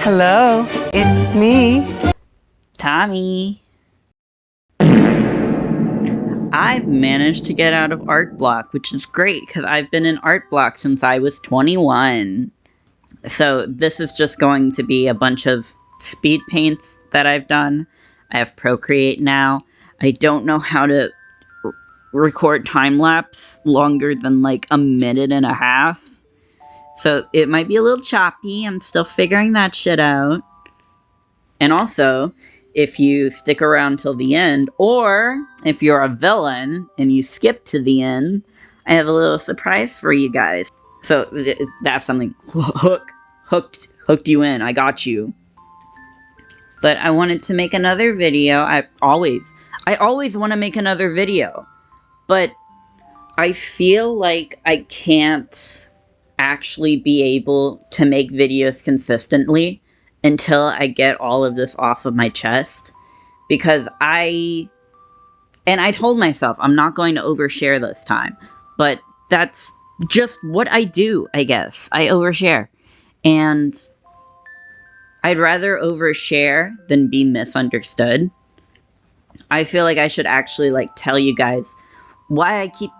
Hello, it's me. Tommy. I've managed to get out of art block, which is great because I've been in art block since I was 21. So this is just going to be a bunch of speed paints that I've done. I have Procreate now. I don't know how to record time-lapse longer than like a minute and a half. So it might be a little choppy. I'm still figuring that shit out. And also, if you stick around till the end, or if you're a villain and you skip to the end, I have a little surprise for you guys. So that's something. Hooked you in. I got you. But I wanted to make another video. I always want to make another video. But I feel like I can't actually be able to make videos consistently until I get all of this off of my chest. Because I told myself I'm not going to overshare this time. But that's just what I do, I guess. I overshare. And I'd rather overshare than be misunderstood. I feel like I should actually, like, tell you guys why I keep,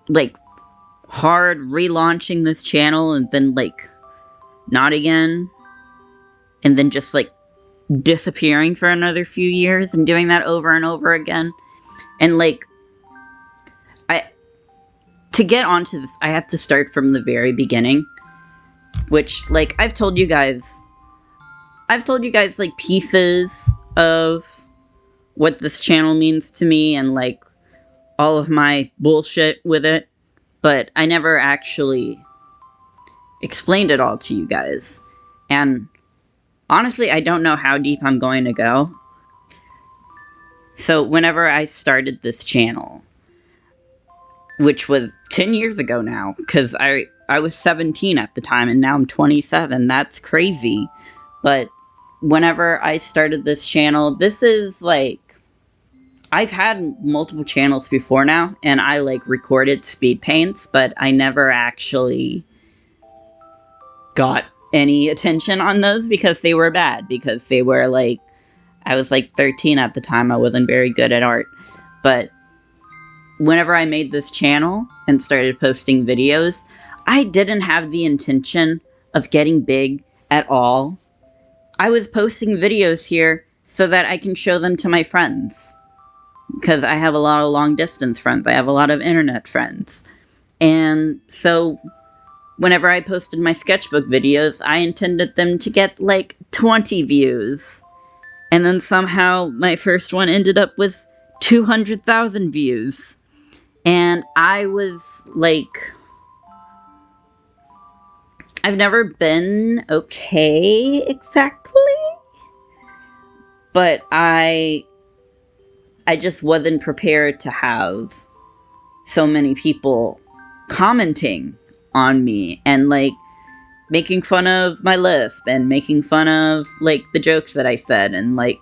like, hard relaunching this channel and then, like, not again. And then just, like, disappearing for another few years and doing that over and over again. And, like, to get onto this, I have to start from the very beginning. Which, like, I've told you guys, like, pieces of what this channel means to me and, like, all of my bullshit with it. But I never actually explained it all to you guys. And honestly, I don't know how deep I'm going to go. So whenever I started this channel, which was 10 years ago now, because I was 17 at the time, and now I'm 27. That's crazy. But whenever I started this channel, this is, like, I've had multiple channels before now, and I, like, recorded speed paints, but I never actually got any attention on those because they were bad, because they were, like, I was, like, 13 at the time. I wasn't very good at art. But whenever I made this channel and started posting videos, I didn't have the intention of getting big at all. I was posting videos here so that I can show them to my friends. Because I have a lot of long-distance friends. I have a lot of internet friends. And so whenever I posted my sketchbook videos, I intended them to get, like, 20 views. And then somehow my first one ended up with 200,000 views. And I was, like, I've never been okay exactly. But I just wasn't prepared to have so many people commenting on me and, like, making fun of my lisp and making fun of, like, the jokes that I said. And, like,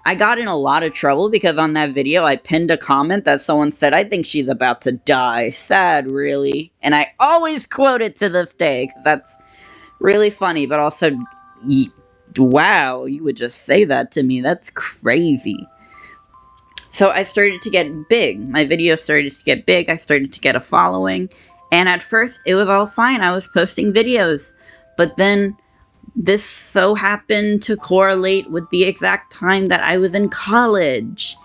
I got in a lot of trouble because on that video I pinned a comment that someone said, "I think she's about to die. Sad, really." And I always quote it to this day, because that's really funny, but also, wow, you would just say that to me. That's crazy. So I started to get big. My videos started to get big. I started to get a following. And at first, it was all fine. I was posting videos. But then this so happened to correlate with the exact time that I was in college.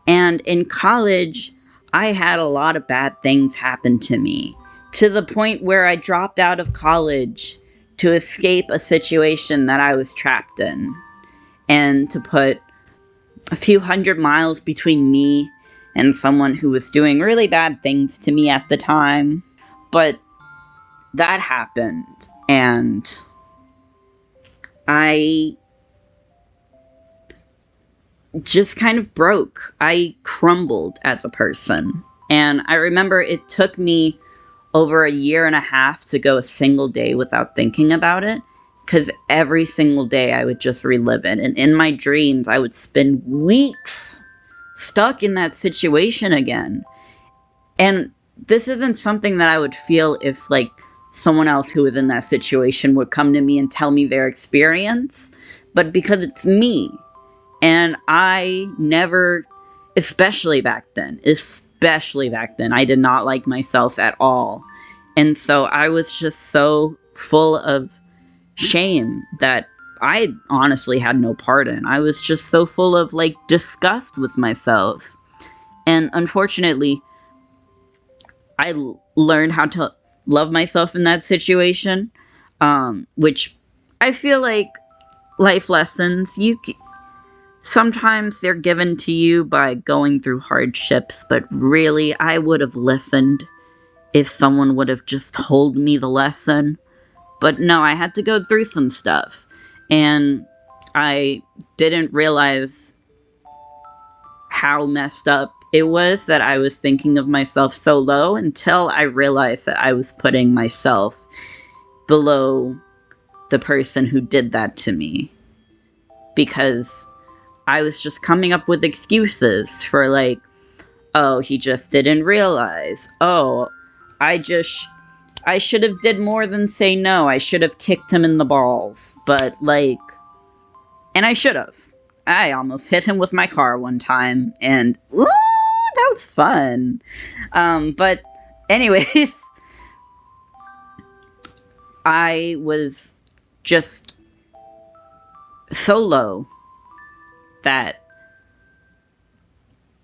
And in college, I had a lot of bad things happen to me. To the point where I dropped out of college to escape a situation that I was trapped in. And to put a few hundred miles between me and someone who was doing really bad things to me at the time. But that happened, and I just kind of broke. I crumbled as a person. And I remember it took me over a year and a half to go a single day without thinking about it. Because every single day I would just relive it. And in my dreams, I would spend weeks stuck in that situation again. And this isn't something that I would feel if, like, someone else who was in that situation would come to me and tell me their experience, but because it's me. And I never, especially back then, I did not like myself at all. And so I was just so full of shame that I honestly had no part in. I was just so full of, like, disgust with myself. And unfortunately, I learned how to love myself in that situation, which I feel like life lessons, sometimes they're given to you by going through hardships, but really, I would have listened if someone would have just told me the lesson. But no, I had to go through some stuff, and I didn't realize how messed up it was that I was thinking of myself so low until I realized that I was putting myself below the person who did that to me. Because I was just coming up with excuses for, like, oh, he just didn't realize. Oh, I should have did more than say no. I should have kicked him in the balls. But, like, and I should have. I almost hit him with my car one time, and ooh, that was fun. But anyways, I was just so low that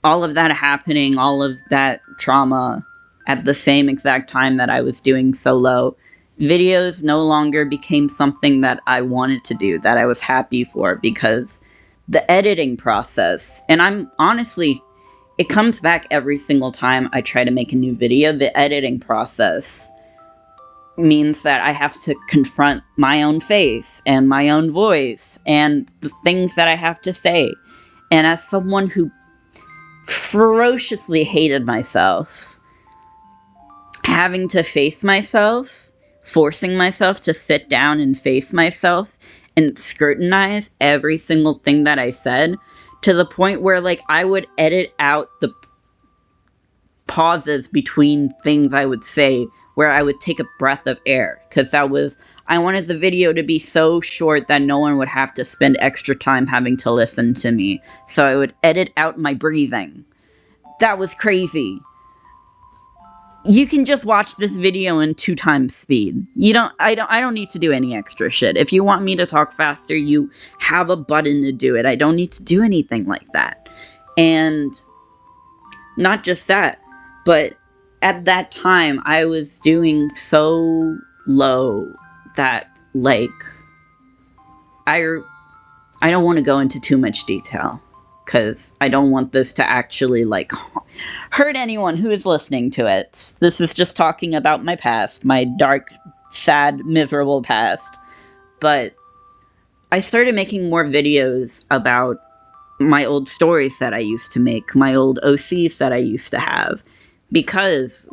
all of that happening, all of that trauma at the same exact time that I was doing so low, videos no longer became something that I wanted to do, that I was happy for, because the editing process, and I'm honestly, it comes back every single time I try to make a new video. The editing process means that I have to confront my own face and my own voice and the things that I have to say. And as someone who ferociously hated myself, having to face myself, forcing myself to sit down and face myself and scrutinize every single thing that I said, to the point where, like, I would edit out the pauses between things I would say, where I would take a breath of air, because I wanted the video to be so short that no one would have to spend extra time having to listen to me. So I would edit out my breathing. That was crazy. You can just watch this video in 2 times speed. I don't need to do any extra shit. If you want me to talk faster, you have a button to do it. I don't need to do anything like that. And not just that, but at that time, I was doing so low that, like, I don't want to go into too much detail, because I don't want this to actually, like, hurt anyone who is listening to it. This is just talking about my past, my dark, sad, miserable past. But I started making more videos about my old stories that I used to make, my old OCs that I used to have. Because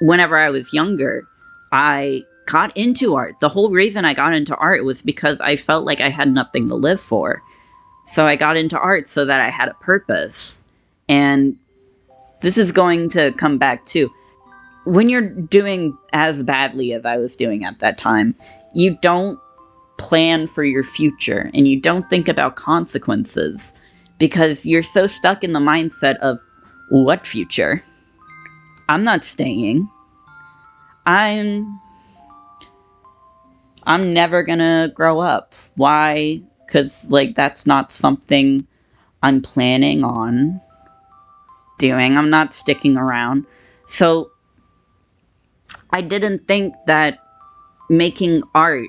whenever I was younger, I got into art. The whole reason I got into art was because I felt like I had nothing to live for. So I got into art so that I had a purpose. And this is going to come back too. When you're doing as badly as I was doing at that time, you don't plan for your future and you don't think about consequences, because you're so stuck in the mindset of, what future? I'm not staying. I'm never gonna grow up. Why? Because, like, that's not something I'm planning on doing. I'm not sticking around. So I didn't think that making art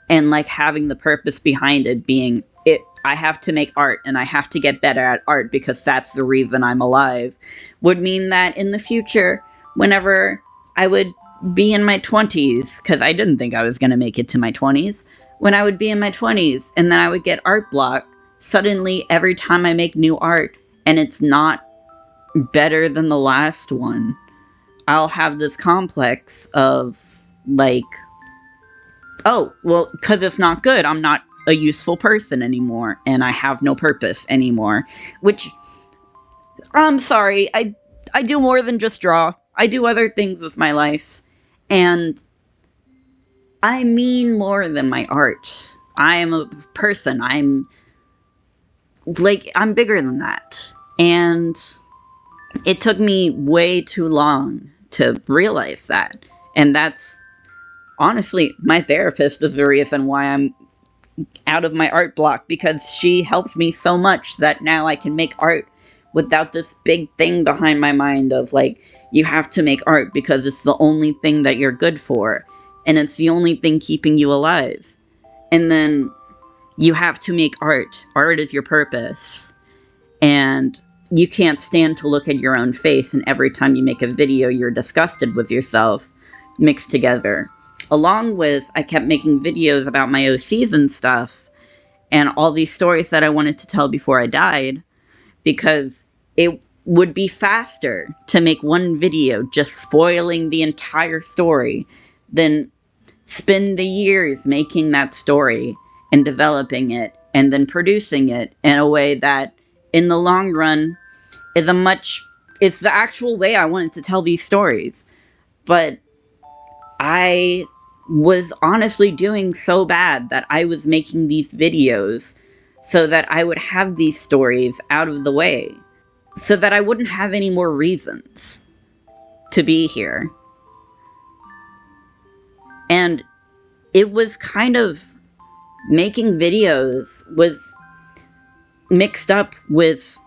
and, like, having the purpose behind it being it, I have to make art and I have to get better at art because that's the reason I'm alive, would mean that in the future, whenever I would be in my 20s, because I didn't think I was going to make it to my 20s, when I would be in my 20s and then I would get art block, suddenly every time I make new art and it's not better than the last one, I'll have this complex of, like, oh, well, because it's not good, I'm not a useful person anymore, and I have no purpose anymore. Which, I'm sorry, I do more than just draw. I do other things with my life. And I mean more than my art. I am a person. I'm bigger than that. And it took me way too long to realize that. And that's honestly, my therapist is the reason why I'm out of my art block, because she helped me so much that now I can make art without this big thing behind my mind of like, you have to make art because it's the only thing that you're good for, and it's the only thing keeping you alive. And then you have to make art. Art is your purpose. And you can't stand to look at your own face, and every time you make a video, you're disgusted with yourself mixed together. Along with, I kept making videos about my OCs and stuff, and all these stories that I wanted to tell before I died, because it would be faster to make one video just spoiling the entire story than spend the years making that story and developing it and then producing it in a way that, in the long run, it's the actual way I wanted to tell these stories. But I was honestly doing so bad that I was making these videos so that I would have these stories out of the way, so that I wouldn't have any more reasons to be here. And it was kind of, making videos was mixed up with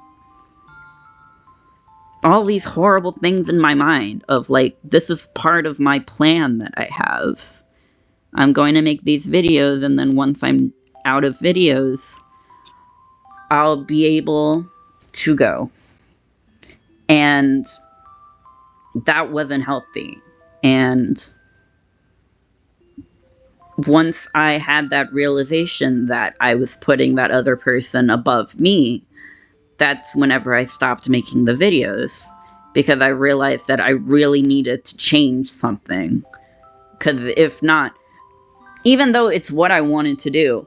all these horrible things in my mind of like, this is part of my plan that I have. I'm going to make these videos, and then once I'm out of videos, I'll be able to go. And that wasn't healthy. And once I had that realization that I was putting that other person above me, that's whenever I stopped making the videos, because I realized that I really needed to change something. Because if not, even though it's what I wanted to do,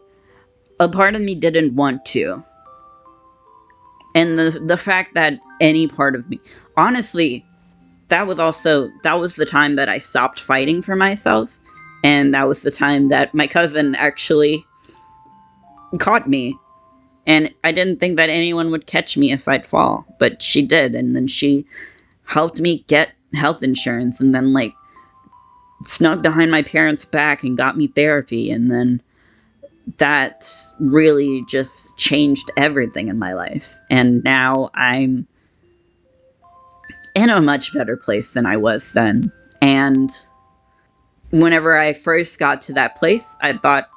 a part of me didn't want to. And the fact that any part of me, honestly, that was the time that I stopped fighting for myself. And that was the time that my cousin actually caught me. And I didn't think that anyone would catch me if I'd fall, but she did. And then she helped me get health insurance, and then like snuck behind my parents' back and got me therapy. And then that really just changed everything in my life. And now I'm in a much better place than I was then. And whenever I first got to that place, I thought,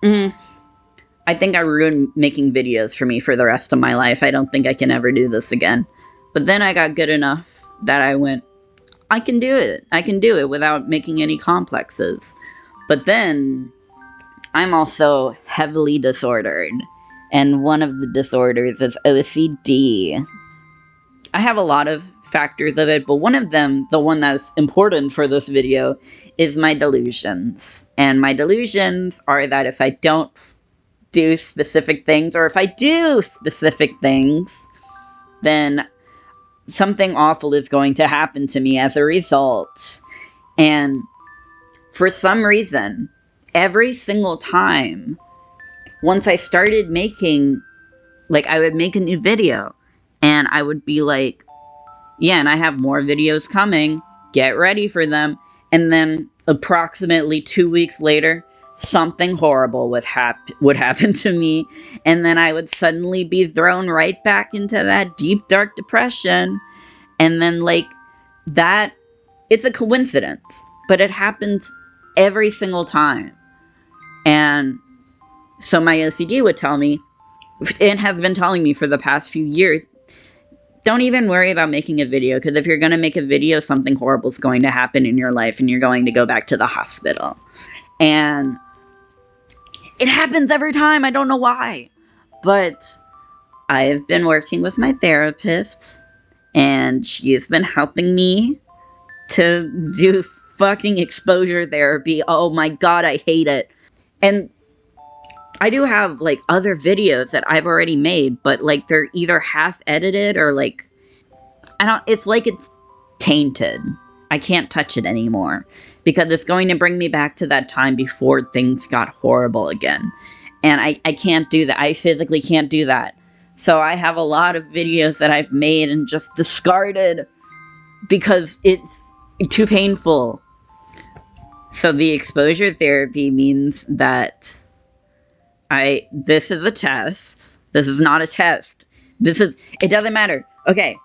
I think I ruined making videos for me for the rest of my life. I don't think I can ever do this again. But then I got good enough that I went, I can do it. I can do it without making any complexes. But then I'm also heavily disordered. And one of the disorders is OCD. I have a lot of factors of it, but one of them, the one that's important for this video, is my delusions. And my delusions are that if I don't do specific things, or if I do specific things, then something awful is going to happen to me as a result. And for some reason, every single time, once I started making, like, I would make a new video, and I would be like, yeah, and I have more videos coming, get ready for them. And then approximately 2 weeks later, something horrible would happen to me, and then I would suddenly be thrown right back into that deep, dark depression. And then, like, that, it's a coincidence, but it happens every single time. And so my OCD would tell me, and has been telling me for the past few years, don't even worry about making a video, because if you're going to make a video, something horrible is going to happen in your life, and you're going to go back to the hospital. And it happens every time. I don't know why. But I've been working with my therapist, and she has been helping me to do fucking exposure therapy. Oh my god, I hate it. And I do have, like, other videos that I've already made, but, like, they're either half edited or, like, it's like it's tainted. I can't touch it anymore. Because it's going to bring me back to that time before things got horrible again. And I can't do that. I physically can't do that. So I have a lot of videos that I've made and just discarded because it's too painful. So the exposure therapy means that this is a test. This is not a test. It doesn't matter. Okay,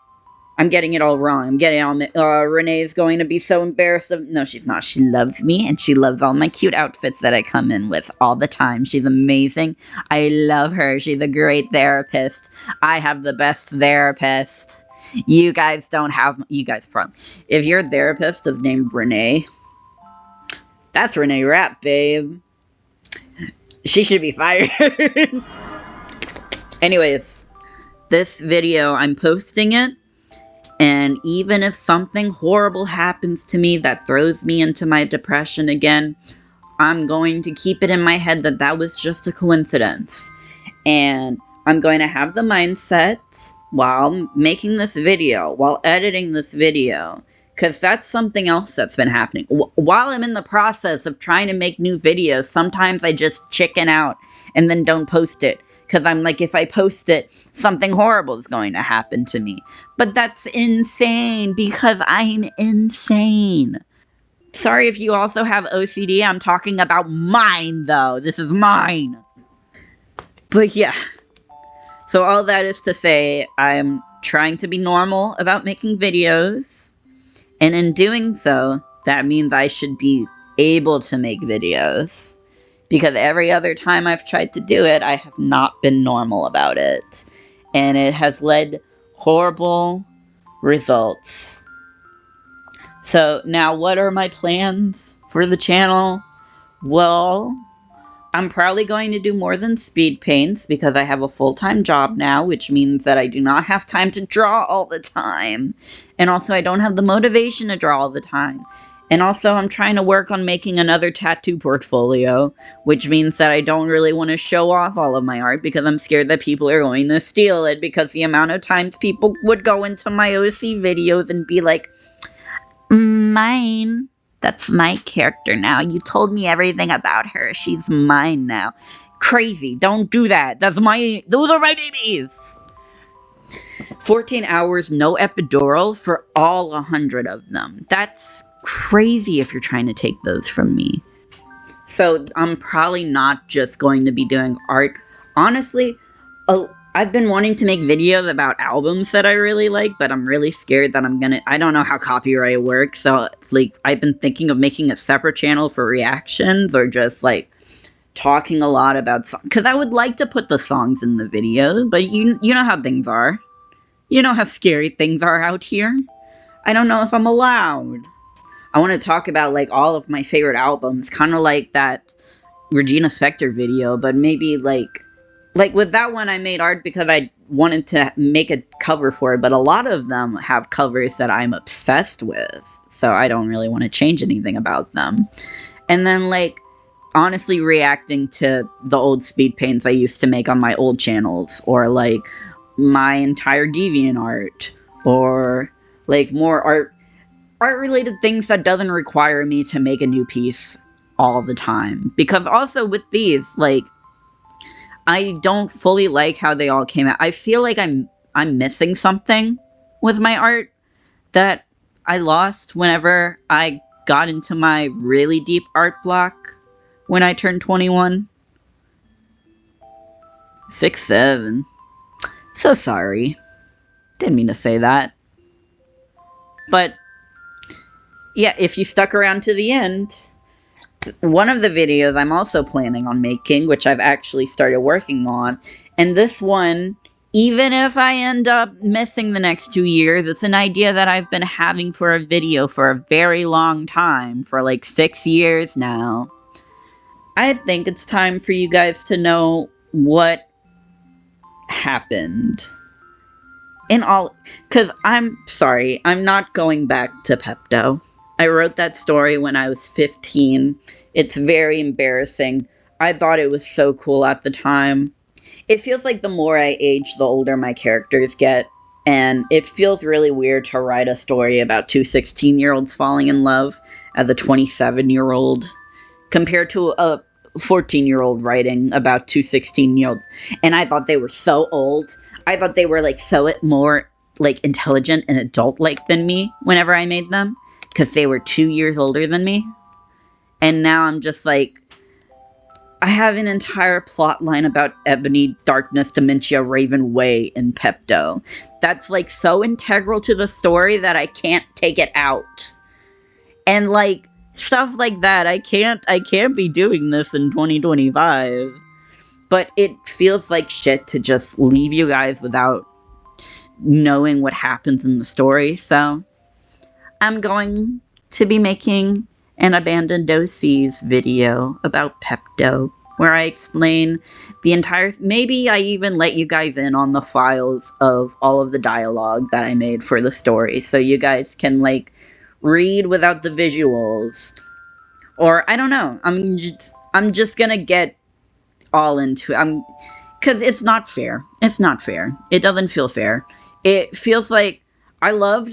I'm getting it all wrong. I'm getting on Renee's going to be so embarrassed of... No, she's not. She loves me, and she loves all my cute outfits that I come in with all the time. She's amazing. I love her. She's a great therapist. I have the best therapist. You guys don't have... You guys probably... If your therapist is named Renee, that's Renee Rapp, babe. She should be fired. Anyways, this video, I'm posting it. And even if something horrible happens to me that throws me into my depression again, I'm going to keep it in my head that that was just a coincidence. And I'm going to have the mindset while making this video, while editing this video, because that's something else that's been happening. While I'm in the process of trying to make new videos, sometimes I just chicken out and then don't post it. Because I'm like, if I post it, something horrible is going to happen to me. But that's insane, because I'm insane. Sorry if you also have OCD. I'm talking about mine, though. This is mine. But yeah. So all that is to say, I'm trying to be normal about making videos. And in doing so, that means I should be able to make videos. Because every other time I've tried to do it, I have not been normal about it. And it has led horrible results. So now what are my plans for the channel? Well, I'm probably going to do more than speed paints because I have a full-time job now, which means that I do not have time to draw all the time. And also I don't have the motivation to draw all the time. And also, I'm trying to work on making another tattoo portfolio, which means that I don't really want to show off all of my art because I'm scared that people are going to steal it, because the amount of times people would go into my OC videos and be like, mine, that's my character now. You told me everything about her. She's mine now. Crazy. Don't do that. Those are my babies. 14 hours, no epidural for all 100 of them. That's crazy if you're trying to take those from me. So I'm probably not just going to be doing art. Honestly, I've been wanting to make videos about albums that I really like, but I'm really scared that I don't know how copyright works, so it's like I've been thinking of making a separate channel for reactions, or just like talking a lot about songs, because I would like to put the songs in the video, but you know how things are. You know how scary things are out here. I don't know if I'm allowed. I want to talk about, like, all of my favorite albums, kind of like that Regina Spektor video, but maybe, like, with that one I made art because I wanted to make a cover for it, but a lot of them have covers that I'm obsessed with, so I don't really want to change anything about them. And then, like, honestly reacting to the old speed paints I used to make on my old channels, or, like, my entire DeviantArt, or, like, more art-related things that doesn't require me to make a new piece all the time. Because also with these, like, I don't fully like how they all came out. I feel like I'm missing something with my art that I lost whenever I got into my really deep art block when I turned 21. 6'7". So sorry. Didn't mean to say that. But yeah, if you stuck around to the end, one of the videos I'm also planning on making, which I've actually started working on, and this one, even if I end up missing the next 2 years, it's an idea that I've been having for a video for a very long time, for like 6 years now. I think it's time for you guys to know what happened. Because I'm sorry, I'm not going back to Pepto. I wrote that story when I was 15. It's very embarrassing. I thought it was so cool at the time. It feels like the more I age, the older my characters get. And it feels really weird to write a story about two 16-year-olds falling in love as a 27-year-old compared to a 14-year-old writing about two 16-year-olds. And I thought they were so old. I thought they were like so more like intelligent and adult-like than me whenever I made them, because they were 2 years older than me. And now I'm just like, I have an entire plot line about Ebony, Darkness, Dementia, Raven, Way, and Pepto. That's like so integral to the story that I can't take it out. And like stuff like that, I can't be doing this in 2025. But it feels like shit to just leave you guys without knowing what happens in the story. So I'm going to be making an Abandoned OCs video about Pepto, where I explain the entire... Maybe I even let you guys in on the files of all of the dialogue that I made for the story, so you guys can, like, read without the visuals. Or, I don't know, I'm just gonna get all into it. Because it's not fair. It's not fair. It doesn't feel fair. It feels like I loved...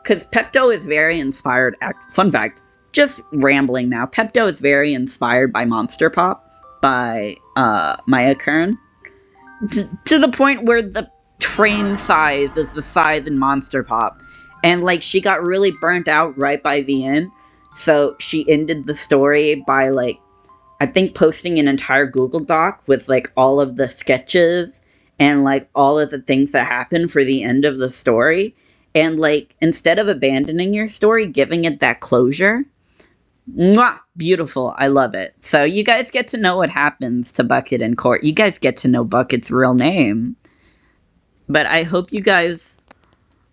Because Pepto is very inspired... Fun fact, just rambling now. Pepto is very inspired by Monster Pop by Maya Kern. To the point where the train size is the size in Monster Pop. And like she got really burnt out right by the end. So she ended the story by like, I think posting an entire Google Doc with like all of the sketches and like all of the things that happen for the end of the story. And like, instead of abandoning your story, giving it that closure. Mwah! Beautiful. I love it. So you guys get to know what happens to Bucket in court. You guys get to know Bucket's real name. But I hope you guys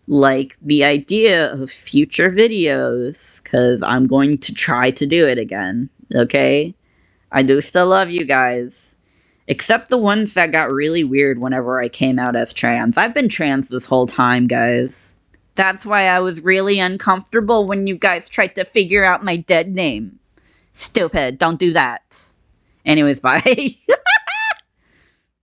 like the idea of future videos, because I'm going to try to do it again. Okay? I do still love you guys. Except the ones that got really weird whenever I came out as trans. I've been trans this whole time, guys. That's why I was really uncomfortable when you guys tried to figure out my dead name. Stupid. Don't do that. Anyways, bye.